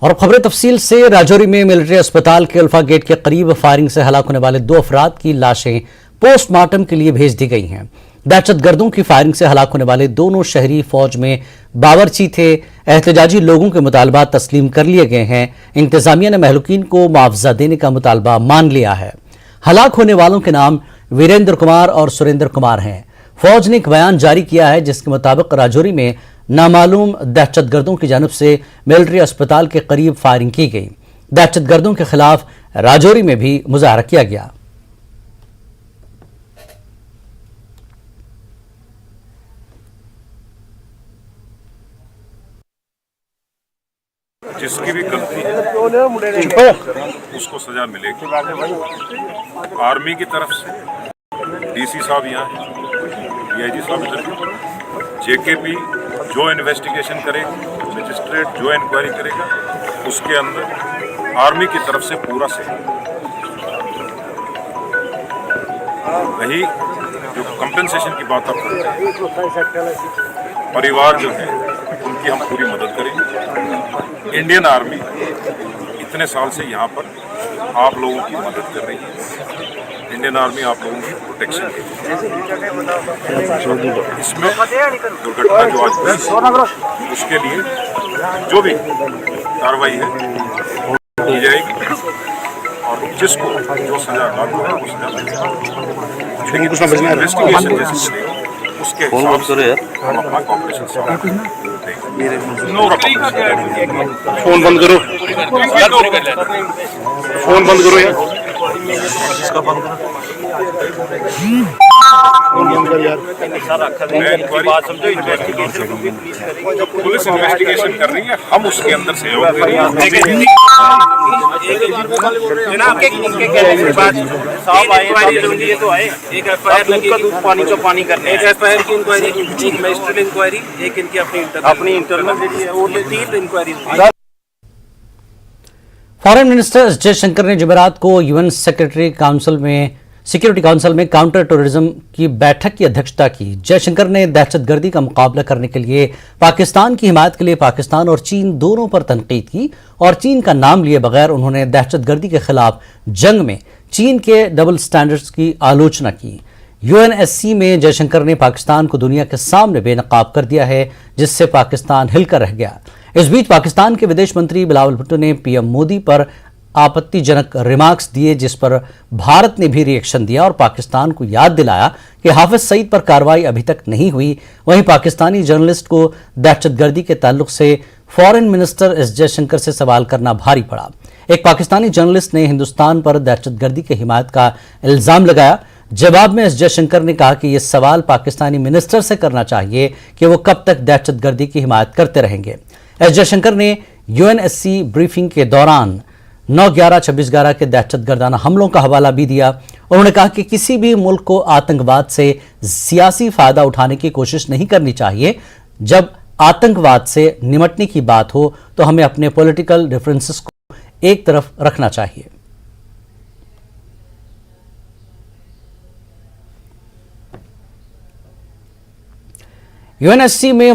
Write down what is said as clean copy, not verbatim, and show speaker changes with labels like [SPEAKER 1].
[SPEAKER 1] और खबरें तफसील से। राजौरी में मिलिट्री अस्पताल के अल्फा गेट के करीब फायरिंग से हलाक होने वाले 2 अफराद की लाशें पोस्टमार्टम के लिए भेज दी गई हैं। दहशतगर्दों की फायरिंग से हलाक होने वाले दोनों शहरी फौज में बावरची थे। एहतजाजी लोगों के मुतालबात तस्लीम कर लिए गए हैं। इंतजामिया ने महलूकीन को मुआवजा देने का मुतालबा मान लिया है। हलाक होने वालों के नाम वीरेंद्र कुमार और सुरेंद्र कुमार हैं। फौज ने एक बयान जारी किया है जिसके मुताबिक राजौरी में नामालूम दहशतगर्दों की जानिब से मिलिट्री अस्पताल के करीब फायरिंग की गई। दहशतगर्दों के खिलाफ राजौरी में भी मुजाहरा किया गया।
[SPEAKER 2] जिसकी भी गलती है उसको सजा मिलेगी। आर्मी की तरफ से डीसी साहब यहाँ हैं, डीआईजी साहब इधर हैं, जेकेपी जो इन्वेस्टिगेशन करेगा, मजिस्ट्रेट जो इंक्वायरी करेगा, उसके अंदर आर्मी की तरफ से पूरा सहयोग। वही जो कंपेंसेशन की बात आप करते हैं, परिवार जो है उनकी हम पूरी मदद करेंगे। इंडियन आर्मी इतने साल से यहाँ पर आप लोगों की मदद कर रही है। इंडियन आर्मी आप लोगों की प्रोटेक्शन के लिए इसमें दुर्घटना जो आज हुई उसके लिए जो भी कार्रवाई है की जाएगी और जिसको जो सजा लागू है वो सजा मिलेगी। लेकिन इन्वेस्टिगेशन जैसे चलेगी उसके हिसाब से हम अपना कॉपरेशन फोन बंद करो, फोन बंद करो यार, इसका बंद करो, पुलिस इन्वेस्टिगेशन कर रही है, हम उसके अंदर सहयोग दे रही हैं।
[SPEAKER 3] एक एफआईआर लगी पानी का पानी करने, एक एफआईआर की इंक्वायरी, एक मजिस्ट्रेट इंक्वायरी, एक इनकी अपनी इंटरनल है वो 3 inquiry.
[SPEAKER 1] Foreign minister S Jaishankar ने जुमेरात को यूएन सिक्योरिटी काउंसिल में काउंटर टेररिज्म की बैठक की अध्यक्षता की। जयशंकर ने दहशतगर्दी का मुकाबला करने के लिए पाकिस्तान की हिमायत के लिए पाकिस्तान और चीन दोनों पर तनकीद की और चीन का नाम लिए बगैर उन्होंने दहशतगर्दी के खिलाफ जंग में चीन के डबल स्टैंडर्ड्स की आलोचना की। यूएनएससी में जयशंकर ने पाकिस्तान को दुनिया के सामने बेनकाब कर दिया है, जिससे पाकिस्तान हिलकर रह गया। इस बीच पाकिस्तान के विदेश मंत्री बिलावल भुट्टो ने पीएम मोदी पर आपत्तिजनक रिमार्क्स दिए, जिस पर भारत ने भी रिएक्शन दिया और पाकिस्तान को याद दिलाया कि हाफिज सईद पर कार्रवाई अभी तक नहीं हुई। वहीं पाकिस्तानी जर्नलिस्ट को दहशतगर्दी के ताल्लुक से फॉरेन मिनिस्टर एस जयशंकर से सवाल करना भारी पड़ा। एक पाकिस्तानी जर्नलिस्ट ने हिंदुस्तान पर दहशतगर्दी की हिमायत का इल्जाम लगाया। जवाब में एस जयशंकर ने कहा कि यह सवाल पाकिस्तानी मिनिस्टर से करना चाहिए कि वो कब तक दहशतगर्दी की हिमायत करते रहेंगे। एस जयशंकर ने यूएनएससी ब्रीफिंग के दौरान 9/11-26/11 के दहशतगर्दाना हमलों का हवाला भी दिया। उन्होंने कहा कि किसी भी मुल्क को आतंकवाद से सियासी फायदा उठाने की कोशिश नहीं करनी चाहिए। जब आतंकवाद से निमटने की बात हो तो हमें अपने पॉलिटिकल डिफरेंसेस को एक तरफ रखना चाहिए। यूएनएससी में